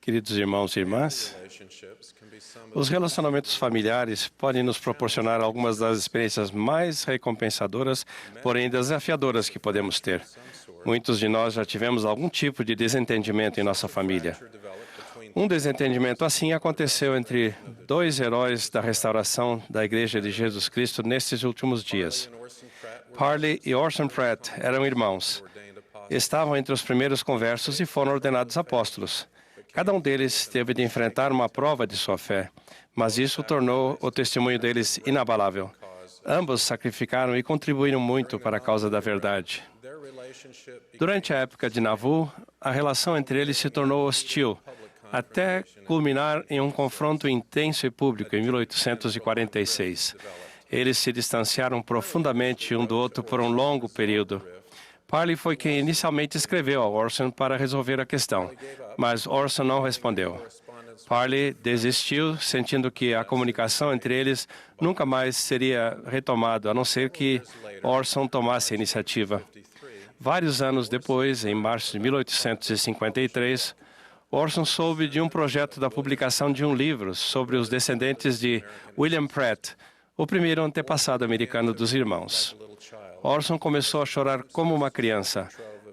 Queridos irmãos e irmãs, os relacionamentos familiares podem nos proporcionar algumas das experiências mais recompensadoras, porém desafiadoras que podemos ter. Muitos de nós já tivemos algum tipo de desentendimento em nossa família. Um desentendimento assim aconteceu entre dois heróis da restauração da Igreja de Jesus Cristo nestes últimos dias. Parley e Orson Pratt eram irmãos. Estavam entre os primeiros conversos e foram ordenados apóstolos. Cada um deles teve de enfrentar uma prova de sua fé, mas isso tornou o testemunho deles inabalável. Ambos sacrificaram e contribuíram muito para a causa da verdade. Durante a época de Nauvoo, a relação entre eles se tornou hostil, até culminar em um confronto intenso e público em 1846. Eles se distanciaram profundamente um do outro por um longo período. Parley foi quem inicialmente escreveu a Orson para resolver a questão, mas Orson não respondeu. Parley desistiu, sentindo que a comunicação entre eles nunca mais seria retomada, a não ser que Orson tomasse a iniciativa. Vários anos depois, em março de 1853, Orson soube de um projeto da publicação de um livro sobre os descendentes de William Pratt, o primeiro antepassado americano dos irmãos. Orson começou a chorar como uma criança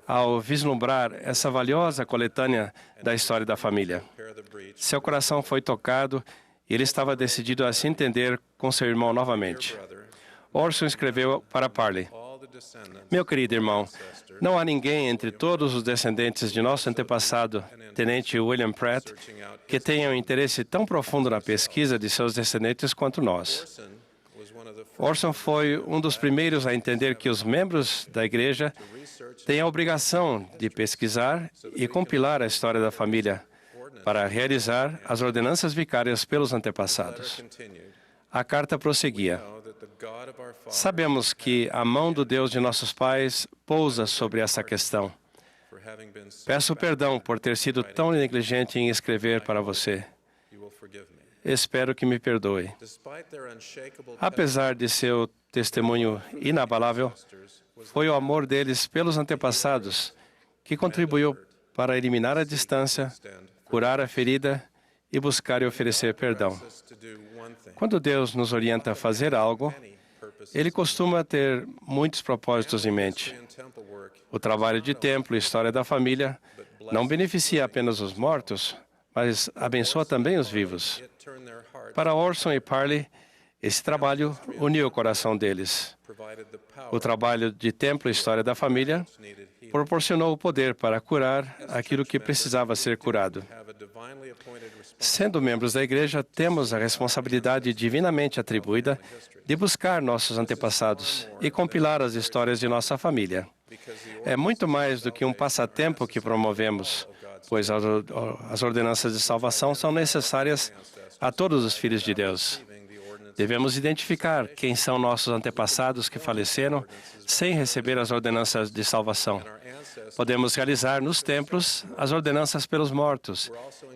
ao vislumbrar essa valiosa coletânea da história da família. Seu coração foi tocado e ele estava decidido a se entender com seu irmão novamente. Orson escreveu para Parley: "Meu querido irmão, não há ninguém entre todos os descendentes de nosso antepassado, Tenente William Pratt, que tenha um interesse tão profundo na pesquisa de seus descendentes quanto nós." Orson foi um dos primeiros a entender que os membros da igreja têm a obrigação de pesquisar e compilar a história da família para realizar as ordenanças vicárias pelos antepassados. A carta prosseguia: "Sabemos que a mão do Deus de nossos pais pousa sobre essa questão. Peço perdão por ter sido tão negligente em escrever para você. Espero que me perdoe." Apesar de seu testemunho inabalável, foi o amor deles pelos antepassados que contribuiu para eliminar a distância, curar a ferida e buscar e oferecer perdão. Quando Deus nos orienta a fazer algo, Ele costuma ter muitos propósitos em mente. O trabalho de templo e história da família não beneficia apenas os mortos, mas abençoa também os vivos. Para Orson e Parley, esse trabalho uniu o coração deles. O trabalho de templo e história da família proporcionou o poder para curar aquilo que precisava ser curado. Sendo membros da igreja, temos a responsabilidade divinamente atribuída de buscar nossos antepassados e compilar as histórias de nossa família. É muito mais do que um passatempo que promovemos, pois as ordenanças de salvação são necessárias a todos os filhos de Deus. Devemos identificar quem são nossos antepassados que faleceram sem receber as ordenanças de salvação. Podemos realizar nos templos as ordenanças pelos mortos,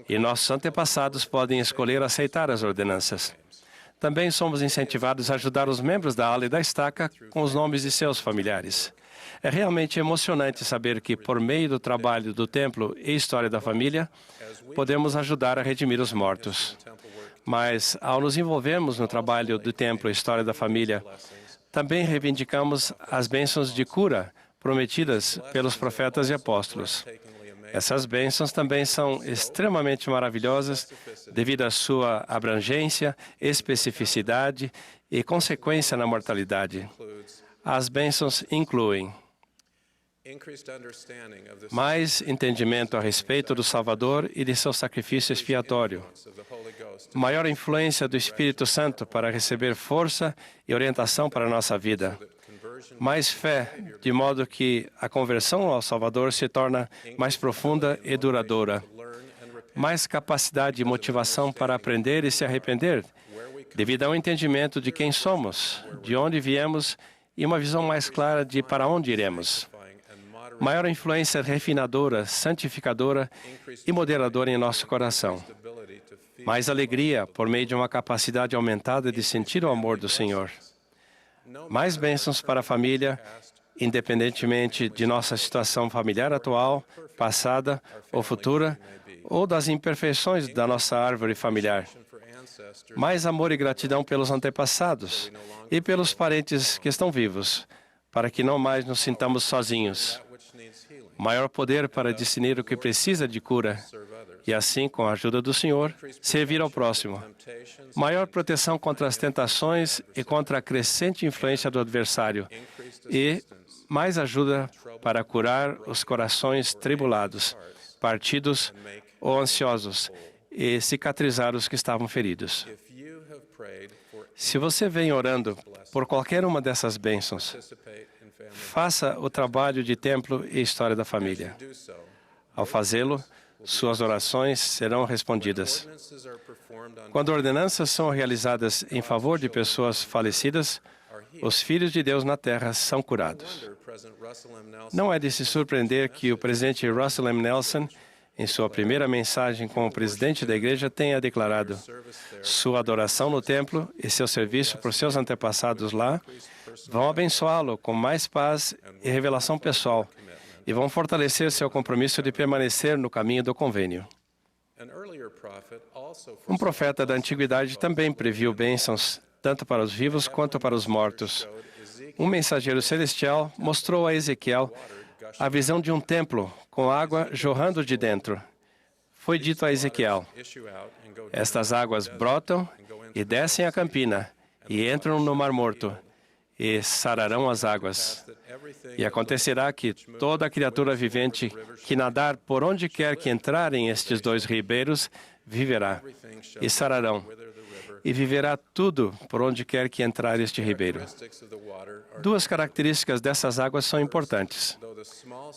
e nossos antepassados podem escolher aceitar as ordenanças. Também somos incentivados a ajudar os membros da ala e da estaca com os nomes de seus familiares. É realmente emocionante saber que, por meio do trabalho do templo e história da família, podemos ajudar a redimir os mortos. Mas, ao nos envolvermos no trabalho do templo e história da família, também reivindicamos as bênçãos de cura prometidas pelos profetas e apóstolos. Essas bênçãos também são extremamente maravilhosas devido à sua abrangência, especificidade e consequência na mortalidade. As bênçãos incluem mais entendimento a respeito do Salvador e de seu sacrifício expiatório, maior influência do Espírito Santo para receber força e orientação para a nossa vida, mais fé, de modo que a conversão ao Salvador se torna mais profunda e duradoura, mais capacidade e motivação para aprender e se arrepender, devido ao entendimento de quem somos, de onde viemos e uma visão mais clara de para onde iremos. Maior influência refinadora, santificadora e moderadora em nosso coração. Mais alegria por meio de uma capacidade aumentada de sentir o amor do Senhor. Mais bênçãos para a família, independentemente de nossa situação familiar atual, passada ou futura, ou das imperfeições da nossa árvore familiar. Mais amor e gratidão pelos antepassados e pelos parentes que estão vivos, para que não mais nos sintamos sozinhos. Maior poder para discernir o que precisa de cura e, assim, com a ajuda do Senhor, servir ao próximo. Maior proteção contra as tentações e contra a crescente influência do adversário. E mais ajuda para curar os corações tribulados, partidos ou ansiosos e cicatrizar os que estavam feridos. Se você vem orando por qualquer uma dessas bênçãos, faça o trabalho de templo e história da família. Ao fazê-lo, suas orações serão respondidas. Quando ordenanças são realizadas em favor de pessoas falecidas, os filhos de Deus na terra são curados. Não é de se surpreender que o presidente Russell M. Nelson, em sua primeira mensagem como presidente da igreja, tenha declarado: sua adoração no templo e seu serviço por seus antepassados lá vão abençoá-lo com mais paz e revelação pessoal e vão fortalecer seu compromisso de permanecer no caminho do convênio. Um profeta da antiguidade também previu bênçãos tanto para os vivos quanto para os mortos. Um mensageiro celestial mostrou a Ezequiel a visão de um templo com água jorrando de dentro. Foi dito a Ezequiel: estas águas brotam e descem a campina e entram no Mar Morto e sararão as águas. E acontecerá que toda criatura vivente que nadar por onde quer que entrarem estes dois ribeiros viverá e sararão. E viverá tudo por onde quer que entrar este ribeiro. Duas características dessas águas são importantes.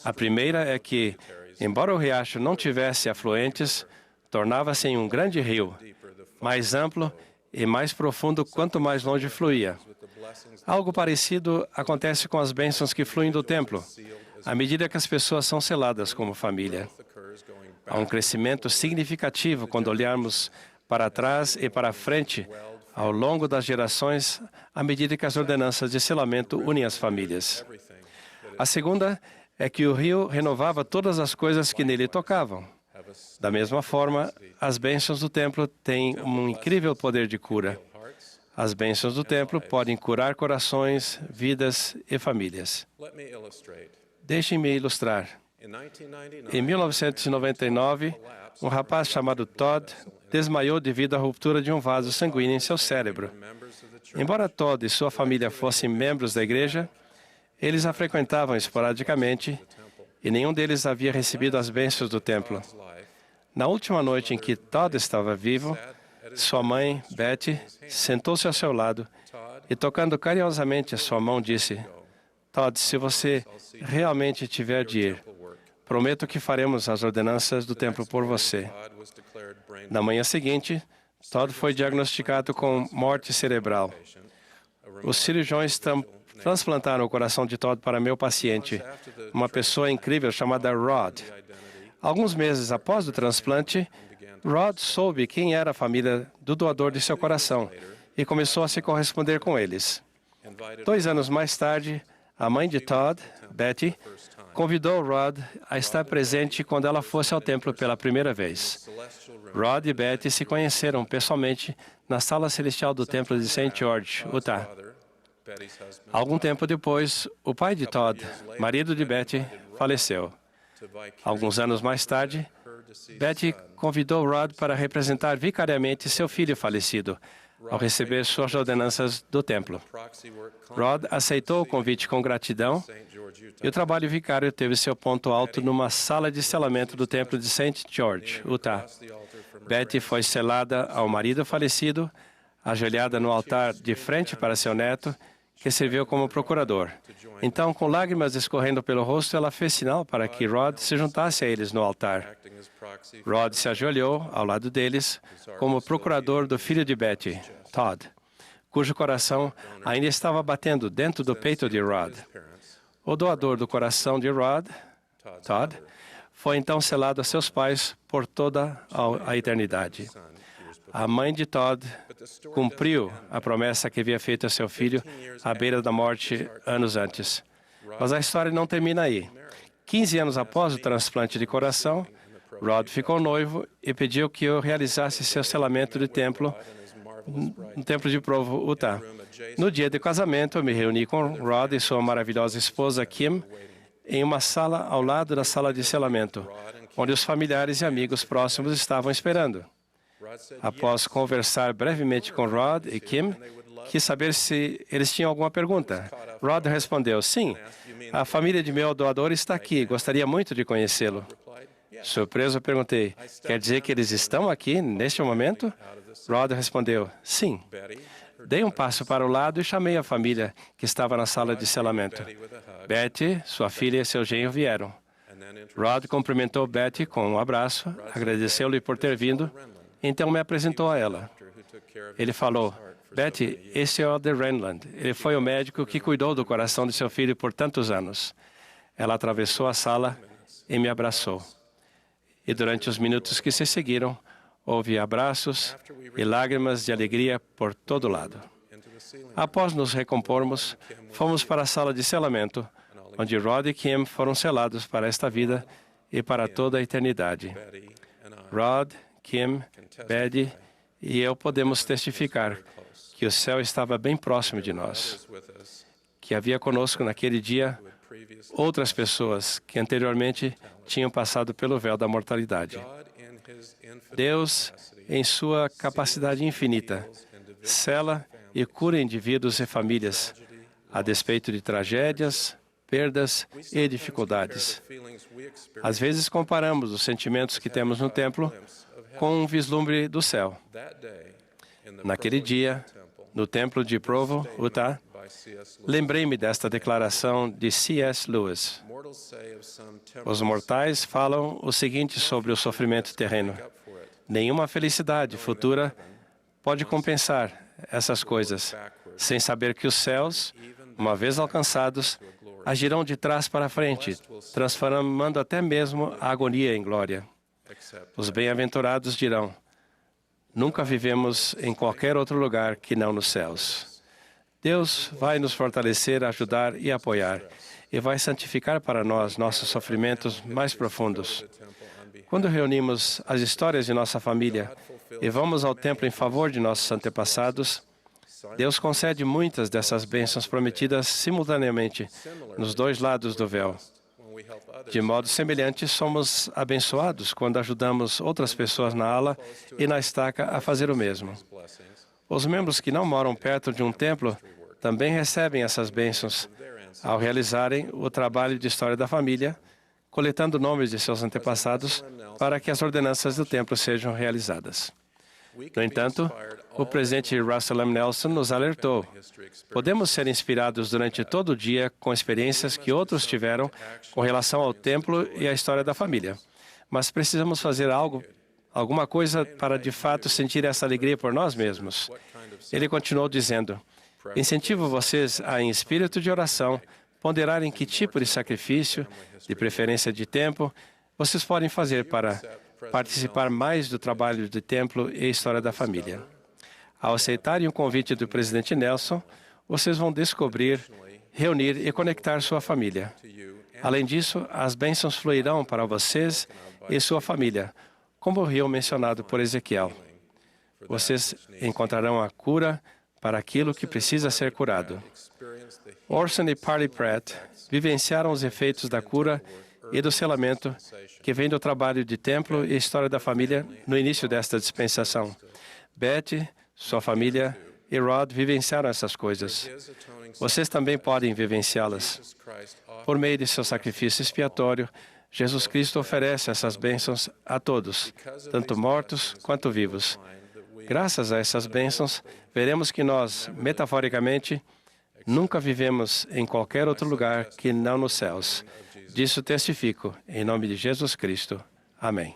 A primeira é que, embora o riacho não tivesse afluentes, tornava-se em um grande rio, mais amplo e mais profundo quanto mais longe fluía. Algo parecido acontece com as bênçãos que fluem do templo, à medida que as pessoas são seladas como família. Há um crescimento significativo quando olharmos para trás e para frente, ao longo das gerações, à medida que as ordenanças de selamento unem as famílias. A segunda é que o rio renovava todas as coisas que nele tocavam. Da mesma forma, as bênçãos do templo têm um incrível poder de cura. As bênçãos do templo podem curar corações, vidas e famílias. Deixem-me ilustrar. Em 1999, um rapaz chamado Todd desmaiou devido à ruptura de um vaso sanguíneo em seu cérebro. Embora Todd e sua família fossem membros da igreja, eles a frequentavam esporadicamente e nenhum deles havia recebido as bênçãos do templo. Na última noite em que Todd estava vivo, sua mãe, Betty, sentou-se ao seu lado e, tocando carinhosamente a sua mão, disse: Todd, se você realmente tiver de ir, prometo que faremos as ordenanças do templo por você. Na manhã seguinte, Todd foi diagnosticado com morte cerebral. Os cirurgiões transplantaram o coração de Todd para meu paciente, uma pessoa incrível chamada Rod. Alguns meses após o transplante, Rod soube quem era a família do doador de seu coração e começou a se corresponder com eles. 2 anos mais tarde, a mãe de Todd, Betty, convidou Rod a estar presente quando ela fosse ao templo pela primeira vez. Rod e Betty se conheceram pessoalmente na sala celestial do templo de St. George, Utah. Algum tempo depois, o pai de Todd, marido de Betty, faleceu. Alguns anos mais tarde, Betty convidou Rod para representar vicariamente seu filho falecido, ao receber suas ordenanças do templo. Rod aceitou o convite com gratidão e o trabalho vicário teve seu ponto alto numa sala de selamento do templo de St. George, Utah. Betty foi selada ao marido falecido, ajoelhada no altar de frente para seu neto, que serviu como procurador. Então, com lágrimas escorrendo pelo rosto, ela fez sinal para que Rod se juntasse a eles no altar. Rod se ajoelhou ao lado deles como procurador do filho de Betty, Todd, cujo coração ainda estava batendo dentro do peito de Rod. O doador do coração de Rod, Todd, foi então selado a seus pais por toda a eternidade. A mãe de Todd cumpriu a promessa que havia feito a seu filho à beira da morte anos antes. Mas a história não termina aí. 15 anos após o transplante de coração, Rod ficou noivo e pediu que eu realizasse seu selamento de templo no templo de Provo, Utah. No dia do casamento, eu me reuni com Rod e sua maravilhosa esposa, Kim, em uma sala ao lado da sala de selamento, onde os familiares e amigos próximos estavam esperando. Após conversar brevemente com Rod e Kim, quis saber se eles tinham alguma pergunta. Rod respondeu, sim, a família de meu doador está aqui, gostaria muito de conhecê-lo. Surpreso, eu perguntei, quer dizer que eles estão aqui neste momento? Rod respondeu, sim. Dei um passo para o lado e chamei a família que estava na sala de selamento. Betty, sua filha e seu genro vieram. Rod cumprimentou Betty com um abraço, agradeceu-lhe por ter vindo, então me apresentou a ela. Ele falou, Betty, esse é o Elder Renland. Ele foi o médico que cuidou do coração de seu filho por tantos anos. Ela atravessou a sala e me abraçou. E durante os minutos que se seguiram, houve abraços e lágrimas de alegria por todo lado. Após nos recompormos, fomos para a sala de selamento, onde Rod e Kim foram selados para esta vida e para toda a eternidade. Rod, Kim, Betty e eu podemos testificar que o céu estava bem próximo de nós, que havia conosco naquele dia outras pessoas que anteriormente tinham passado pelo véu da mortalidade. Deus, em sua capacidade infinita, sela e cura indivíduos e famílias, a despeito de tragédias, perdas e dificuldades. Às vezes comparamos os sentimentos que temos no templo com um vislumbre do céu. Naquele dia, no templo de Provo, Utah, lembrei-me desta declaração de C.S. Lewis. Os mortais falam o seguinte sobre o sofrimento terreno. Nenhuma felicidade futura pode compensar essas coisas, sem saber que os céus, uma vez alcançados, agirão de trás para frente, transformando até mesmo a agonia em glória. Os bem-aventurados dirão, nunca vivemos em qualquer outro lugar que não nos céus. Deus vai nos fortalecer, ajudar e apoiar, e vai santificar para nós nossos sofrimentos mais profundos. Quando reunimos as histórias de nossa família e vamos ao templo em favor de nossos antepassados, Deus concede muitas dessas bênçãos prometidas simultaneamente nos dois lados do véu. De modo semelhante, somos abençoados quando ajudamos outras pessoas na ala e na estaca a fazer o mesmo. Os membros que não moram perto de um templo também recebem essas bênçãos ao realizarem o trabalho de história da família, coletando nomes de seus antepassados para que as ordenanças do templo sejam realizadas. No entanto, o presidente Russell M. Nelson nos alertou. Podemos ser inspirados durante todo o dia com experiências que outros tiveram com relação ao templo e à história da família. Mas precisamos fazer alguma coisa para de fato sentir essa alegria por nós mesmos. Ele continuou dizendo, incentivo vocês a, em espírito de oração, ponderarem que tipo de sacrifício, de preferência de tempo, vocês podem fazer para participar mais do trabalho de templo e história da família. Ao aceitarem o convite do presidente Nelson, vocês vão descobrir, reunir e conectar sua família. Além disso, as bênçãos fluirão para vocês e sua família, como o rio mencionado por Ezequiel. Vocês encontrarão a cura para aquilo que precisa ser curado. Orson e Parley Pratt vivenciaram os efeitos da cura e do selamento que vem do trabalho de templo e história da família no início desta dispensação. Betty, sua família e Rod vivenciaram essas coisas. Vocês também podem vivenciá-las. Por meio de seu sacrifício expiatório, Jesus Cristo oferece essas bênçãos a todos, tanto mortos quanto vivos. Graças a essas bênçãos, veremos que nós, metaforicamente, nunca vivemos em qualquer outro lugar que não nos céus. Disso testifico, em nome de Jesus Cristo. Amém.